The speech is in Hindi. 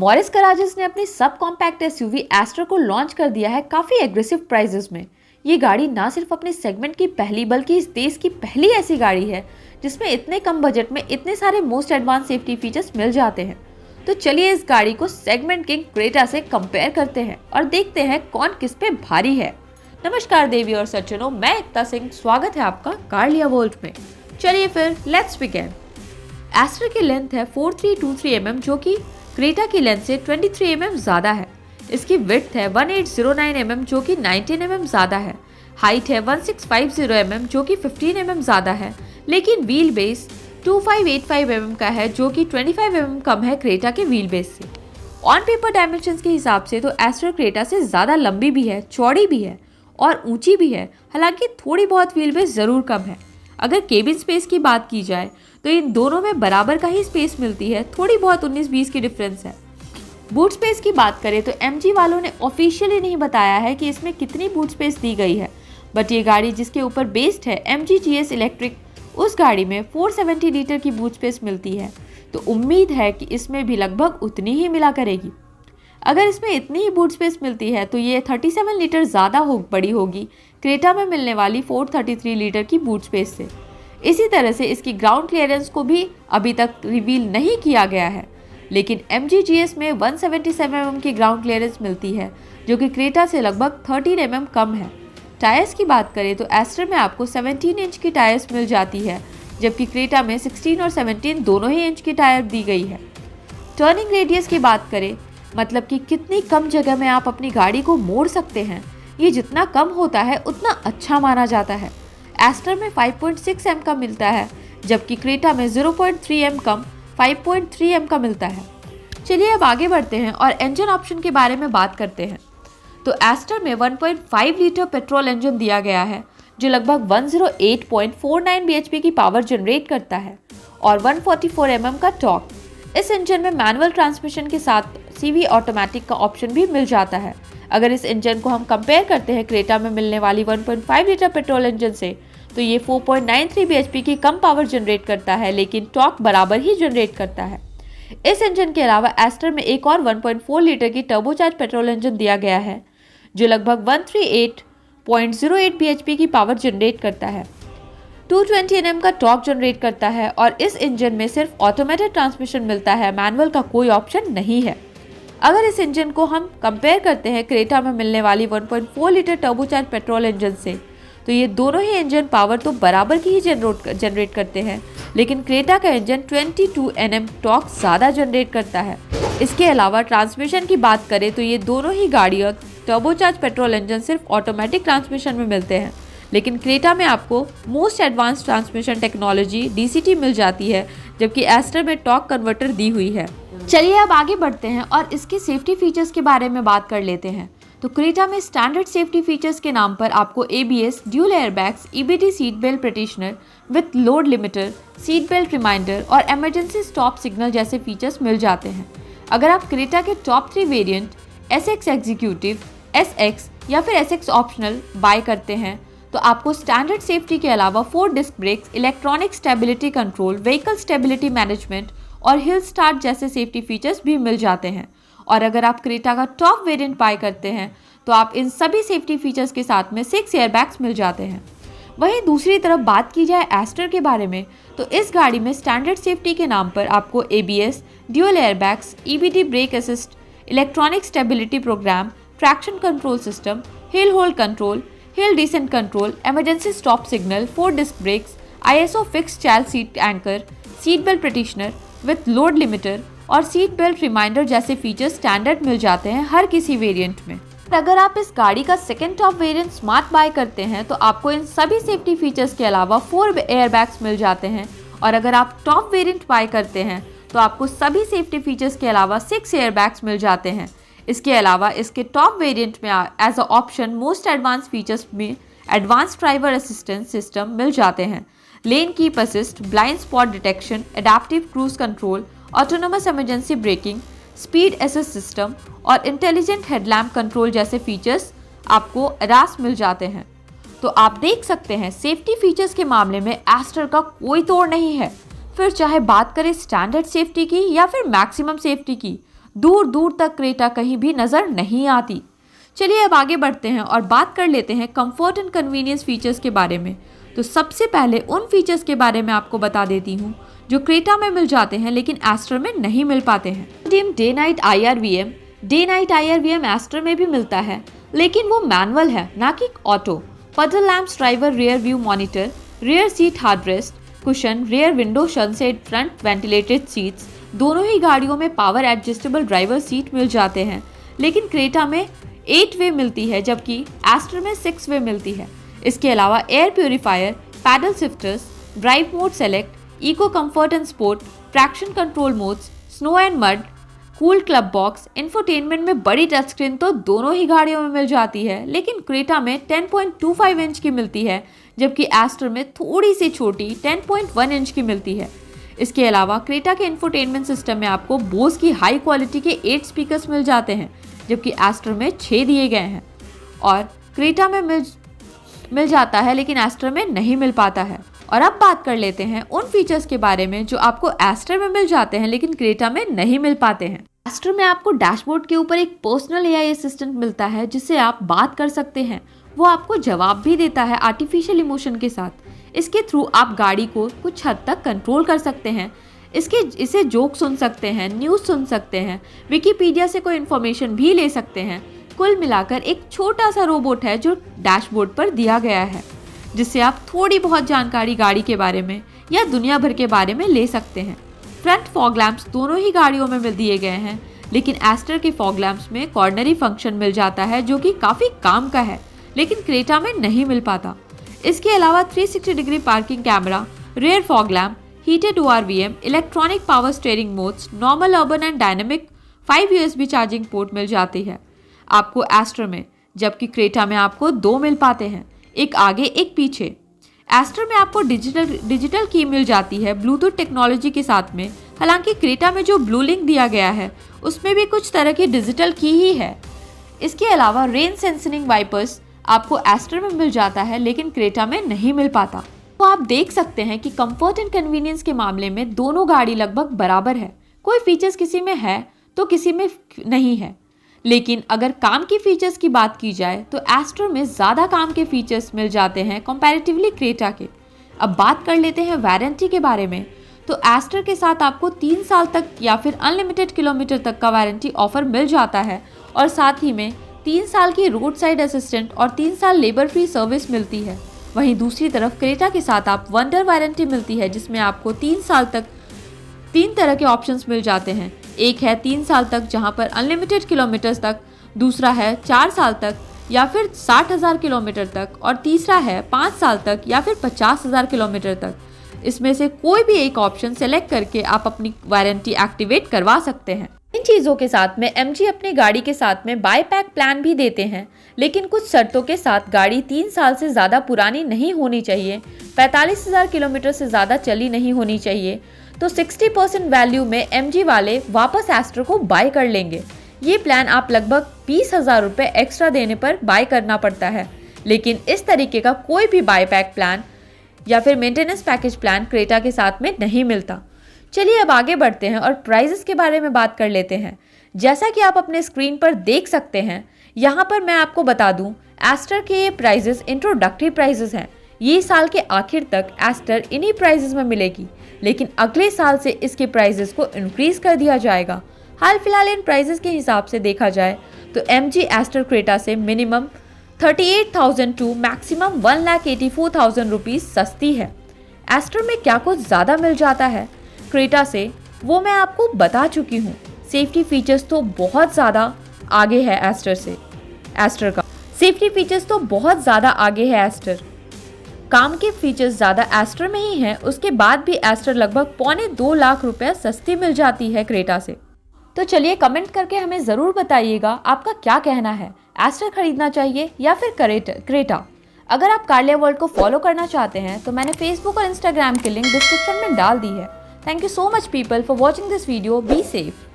मॉरिस गराजेस ने अपनी सब कॉम्पैक्ट एसयूवी एस्टर को लॉन्च कर दिया है काफी एग्रेसिव प्राइजेस में। ये गाड़ी ना सिर्फ अपने सेगमेंट की पहली बल्कि इस देश की पहली ऐसी गाड़ी है जिसमें इतने कम बजट में इतने सारे मोस्ट एडवांस सेफ्टी फीचर्स मिल जाते हैं। तो चलिए इस गाड़ी को सेगमेंट किंग क्रेटा से कंपेयर करते हैं और देखते हैं कौन किस पे भारी है। नमस्कार देवी और सज्जनों, मैं एकता सिंह, स्वागत है आपका कार वोल्ट में। चलिए फिर लेट्स बिगिन। एस्टर की लेंथ है 4323 mm जो कि क्रेटा की लेंथ से 23 mm ज़्यादा है। इसकी विड्थ है 1809 mm जो कि 19 mm ज़्यादा है। हाइट है 1650 mm जो कि 15 mm ज़्यादा है, लेकिन व्हील बेस 2585 mm का है जो कि 25 mm कम है क्रेटा के व्हील बेस से। ऑन पेपर डायमेंशंस के हिसाब से तो एस्टर क्रेटा से ज़्यादा लंबी भी है, चौड़ी भी है और ऊंची भी है, हालांकि थोड़ी बहुत व्हील बेस ज़रूर कम है। अगर केबिन स्पेस की बात की जाए तो इन दोनों में बराबर का ही स्पेस मिलती है, थोड़ी बहुत 19-20 की डिफरेंस है। बूट स्पेस की बात करें तो एमजी वालों ने ऑफिशियली नहीं बताया है कि इसमें कितनी बूट स्पेस दी गई है, बट ये गाड़ी जिसके ऊपर बेस्ड है एमजी जीएस इलेक्ट्रिक, उस गाड़ी में 470 लीटर की बूट स्पेस मिलती है। तो उम्मीद है कि इसमें भी लगभग उतनी ही मिला करेगी। अगर इसमें इतनी ही बूट स्पेस मिलती है तो ये 37 लीटर ज़्यादा बड़ी होगी क्रेटा में मिलने वाली 433 लीटर की बूट स्पेस से। इसी तरह से इसकी ग्राउंड क्लियरेंस को भी अभी तक रिवील नहीं किया गया है, लेकिन MG GS में 177 mm की ग्राउंड क्लियरेंस मिलती है जो कि क्रेटा से लगभग 13 mm कम है। टायर्स की बात करें तो एस्टर में आपको 17 इंच की टायर्स मिल जाती है, जबकि क्रेटा में 16 और 17 दोनों ही इंच की टायर दी गई है। टर्निंग रेडियस की बात करें, मतलब कि कितनी कम जगह में आप अपनी गाड़ी को मोड़ सकते हैं, ये जितना कम होता है उतना अच्छा माना जाता है। एस्टर में 5.6 m का मिलता है, जबकि क्रेटा में 0.3 m कम 5.3 m का मिलता है। चलिए अब आगे बढ़ते हैं और इंजन ऑप्शन के बारे में बात करते हैं। तो एस्टर में 1.5 लीटर पेट्रोल इंजन दिया गया है जो लगभग 108.49 bhp की पावर जनरेट करता है और 144 mm का टॉर्क। इस इंजन में मैनुअल ट्रांसमिशन के साथ CV ऑटोमेटिक का ऑप्शन भी मिल जाता है। अगर इस इंजन को हम कंपेयर करते हैं क्रेटा में मिलने वाली 1.5 लीटर पेट्रोल इंजन से, तो ये 4.93 bhp की कम पावर जनरेट करता है, लेकिन टॉर्क बराबर ही जनरेट करता है। इस इंजन के अलावा एस्टर में एक और 1.4 लीटर की टर्बोचार्ज पेट्रोल इंजन दिया गया है जो लगभग 138.08 bhp की पावर जनरेट करता है, 220 Nm का टॉर्क जनरेट करता है और इस इंजन में सिर्फ ऑटोमेटिक ट्रांसमिशन मिलता है, मैनुअल का कोई ऑप्शन नहीं है। अगर इस इंजन को हम कंपेयर करते हैं क्रेटा में मिलने वाली 1.4 लीटर टर्बोचार्ज पेट्रोल इंजन से, तो ये दोनों ही इंजन पावर तो बराबर की ही जनरेट करते हैं, लेकिन क्रेटा का इंजन 22 Nm टॉर्क ज़्यादा जनरेट करता है। इसके अलावा ट्रांसमिशन की बात करें तो ये दोनों ही गाड़ियाँ टर्बोचार्ज पेट्रोल इंजन सिर्फ ऑटोमेटिक ट्रांसमिशन में मिलते हैं, लेकिन क्रेटा में आपको most advance transmission technology DCT मिल जाती है, जबकि एस्टर में टॉर्क कन्वर्टर दी हुई है। चलिए अब आगे बढ़ते हैं और इसके सेफ्टी फीचर्स के बारे में बात कर लेते हैं। तो क्रेटा में स्टैंडर्ड सेफ्टी फीचर्स के नाम पर आपको ABS, dual airbags, EBD seat belt pretensioner with load limiter, seat belt reminder और इमरजेंसी स्टॉप सिग्नल जैसे फीचर्स मिल जाते हैं। अगर आप क्रेटा के top 3 variant SX executive, SX या फिर SX ऑप्शनल बाय करते हैं तो आपको स्टैंडर्ड सेफ्टी के अलावा 4 disc brakes, electronic stability control, vehicle stability management और हिल स्टार्ट जैसे सेफ्टी फीचर्स भी मिल जाते हैं। और अगर आप क्रेटा का टॉप वेरिएंट बाय करते हैं तो आप इन सभी सेफ्टी फीचर्स के साथ में 6 एयरबैग्स मिल जाते हैं। वहीं दूसरी तरफ बात की जाए एस्टर के बारे में, तो इस गाड़ी में स्टैंडर्ड सेफ्टी के नाम पर आपको ABS, dual airbags, EBD brake assist, electronic stability program, traction control system, hill hold control, hill descent control, emergency stop signal, 4 disc brakes, ISO fix child seat anchor, seat belt pretensioner with load limiter और सीट बेल्ट रिमाइंडर जैसे फीचर्स स्टैंडर्ड मिल जाते हैं हर किसी वेरिएंट में। अगर आप इस गाड़ी का second top variant smart bye करते हैं तो आपको इन सभी सेफ्टी फीचर्स के अलावा 4 एयरबैग्स मिल जाते हैं, और अगर आप टॉप वेरिएंट बाय करते हैं तो आपको सभी सेफ्टी फीचर्स के अलावा 6 एयरबैग्स मिल जाते हैं। इसके अलावा इसके टॉप वेरिएंट में as a option most advance features में एडवांस ड्राइवर असिस्टेंस सिस्टम मिल जाते हैं, lane keep assist, blind spot detection, adaptive cruise control, autonomous emergency braking, speed assist system और इंटेलिजेंट हेडलैम्प कंट्रोल जैसे फीचर्स आपको रास मिल जाते हैं। तो आप देख सकते हैं सेफ्टी फीचर्स के मामले में एस्टर का कोई तोड़ नहीं है। फिर चाहे बात करें स्टैंडर्ड सेफ्टी की या फिर मैक्सिमम सेफ्टी की, दूर दूर तक क्रेटा कहीं भी नज़र नहीं आती। चलिए अब आगे बढ़ते हैं और बात कर लेते हैं कंफर्ट एंड कन्वीनियंस फीचर्स के बारे में। तो सबसे पहले उन फीचर्स के बारे में आपको बता देती हूँ जो क्रेटा में मिल जाते हैं लेकिन एस्टर में नहीं मिल पाते हैं। डे नाइट IRVM एस्टर में भी मिलता है, लेकिन वो मैनुअल है ना कि auto. Puddle lamps, driver rear view monitor, rear seat armrest, cushion, rear window sunshade, front ventilated seats, दोनों ही गाड़ियों में पावर एडजस्टेबल ड्राइवर सीट मिल जाते हैं, लेकिन क्रेटा में 8 वे मिलती है जबकि एस्टर में 6 वे मिलती है। इसके अलावा air purifier, paddle shifters, drive mode select, eco comfort and sport, traction control modes, snow and mud, cool club box, infotainment में बड़ी टच स्क्रीन तो दोनों ही गाड़ियों में मिल जाती है, लेकिन क्रेटा में 10.25 इंच की मिलती है जबकि एस्टर में थोड़ी सी छोटी 10.1 इंच की मिलती है। इसके अलावा क्रेटा के इंफोटेनमेंट सिस्टम में आपको बोस की हाई क्वालिटी के 8 स्पीकर्स मिल जाते हैं जबकि एस्टर में 6 दिए गए हैं, और क्रेटा में मिल जाता है लेकिन एस्टर में नहीं मिल पाता है। और अब बात कर लेते हैं उन फीचर्स के बारे में जो आपको एस्टर में मिल जाते हैं लेकिन क्रेटा में नहीं मिल पाते हैं। एस्टर में आपको डैशबोर्ड के ऊपर एक पर्सनल AI असिस्टेंट मिलता है जिससे आप बात कर सकते हैं। वो आपको जवाब भी देता है आर्टिफिशियल इमोशन के साथ। इसके थ्रू आप गाड़ी को कुछ हद तक कंट्रोल कर सकते हैं। इसे जोक सुन सकते हैं, न्यूज़ सुन सकते हैं, विकिपीडिया से कोई इन्फॉर्मेशन भी ले सकते हैं। कुल मिलाकर एक छोटा सा रोबोट है जो डैशबोर्ड पर दिया गया है, जिससे आप थोड़ी बहुत जानकारी गाड़ी के बारे में या दुनिया भर के बारे में ले सकते हैं। फ्रंट फॉग लैंप्स दोनों ही गाड़ियों में मिल दिए गए हैं, लेकिन एस्टर के फॉग लैंप्स में कॉर्नरी फंक्शन मिल जाता है जो कि काफ़ी काम का है, लेकिन क्रेटा में नहीं मिल पाता। इसके अलावा 360 degree parking camera, rear fog lamp, heated ORVM, electronic power steering modes, normal, urban and dynamic 5 USB charging port मिल जाती है आपको एस्टर में, जबकि क्रेटा में आपको 2 मिल पाते हैं, एक आगे एक पीछे। एस्टर में आपको डिजिटल की मिल जाती है ब्लूटूथ टेक्नोलॉजी के साथ में, हालांकि क्रेटा में जो ब्लू लिंक दिया गया है उसमें भी कुछ तरह की डिजिटल की ही है। इसके अलावा रेन सेंसिंग वाइपर्स आपको एस्टर में मिल जाता है लेकिन क्रेटा में नहीं मिल पाता। तो आप देख सकते हैं कि कंफर्ट एंड कन्वीनियंस के मामले में दोनों गाड़ी लगभग बराबर है। कोई फीचर्स किसी में है तो किसी में नहीं है, लेकिन अगर काम की फीचर्स की बात की जाए तो एस्टर में ज़्यादा काम के फीचर्स मिल जाते हैं कंपैरेटिवली क्रेटा के। अब बात कर लेते हैं वारंटी के बारे में। तो एस्टर के साथ आपको 3 साल तक या फिर अनलिमिटेड किलोमीटर तक का वारंटी ऑफर मिल जाता है, और साथ ही में 3 साल की रोड साइड असिस्टेंट और 3 साल लेबर फ्री सर्विस मिलती है। वहीं दूसरी तरफ क्रेटा के साथ आप वंडर वारंटी मिलती है जिसमें आपको 3 साल तक 3 तरह के ऑप्शंस मिल जाते हैं। एक है 3 साल तक जहां पर अनलिमिटेड किलोमीटर्स तक, दूसरा है 4 साल तक या फिर 60,000 किलोमीटर तक, और तीसरा है 5 साल तक या फिर 50,000 किलोमीटर तक। इसमें से कोई भी एक ऑप्शन सेलेक्ट करके आप अपनी वारंटी एक्टिवेट करवा सकते हैं। इन चीज़ों के साथ में MG अपनी गाड़ी के साथ में बाईपैक प्लान भी देते हैं, लेकिन कुछ शर्तों के साथ। गाड़ी 3 साल से ज़्यादा पुरानी नहीं होनी चाहिए, 45,000 किलोमीटर से ज़्यादा चली नहीं होनी चाहिए, तो 60% वैल्यू में MG वाले वापस एस्टर को बाय कर लेंगे। ये प्लान आप लगभग 20,000 रुपये एक्स्ट्रा देने पर बाय करना पड़ता है, लेकिन इस तरीके का कोई भी बाईपैक प्लान या फिर मेंटेनेंस पैकेज प्लान क्रेटा के साथ में नहीं मिलता। चलिए अब आगे बढ़ते हैं और प्राइजेस के बारे में बात कर लेते हैं। जैसा कि आप अपने स्क्रीन पर देख सकते हैं, यहाँ पर मैं आपको बता दूं, एस्टर के ये प्राइजेस इंट्रोडक्टरी प्राइजेस हैं। ये साल के आखिर तक एस्टर इन्हीं प्राइजेस में मिलेगी, लेकिन अगले साल से इसके प्राइजेस को इंक्रीज कर दिया जाएगा। हाल फिलहाल इन प्राइजेस के हिसाब से देखा जाए तो MG एस्टर क्रेटा से मिनिमम 38,000 टू मैक्सिमम 1,84,000 रुपीज़ सस्ती है। एस्टर में क्या कुछ ज़्यादा मिल जाता है क्रेटा से, वो मैं आपको बता चुकी हूँ। सेफ्टी फीचर्स तो बहुत ज़्यादा आगे है एस्टर का सेफ्टी फीचर्स तो बहुत ज़्यादा आगे है एस्टर। काम के फीचर्स ज़्यादा एस्टर में ही हैं, उसके बाद भी एस्टर लगभग 1.25 लाख रुपये सस्ती मिल जाती है क्रेटा से। तो चलिए कमेंट करके हमें ज़रूर बताइएगा आपका क्या कहना है, एस्टर खरीदना चाहिए या फिर क्रेटा। अगर आप कारलिया वर्ल्ड को फॉलो करना चाहते हैं तो मैंने फेसबुक और इंस्टाग्राम की लिंक डिस्क्रिप्शन में डाल दी है। Thank you so much people for watching this video. Be safe.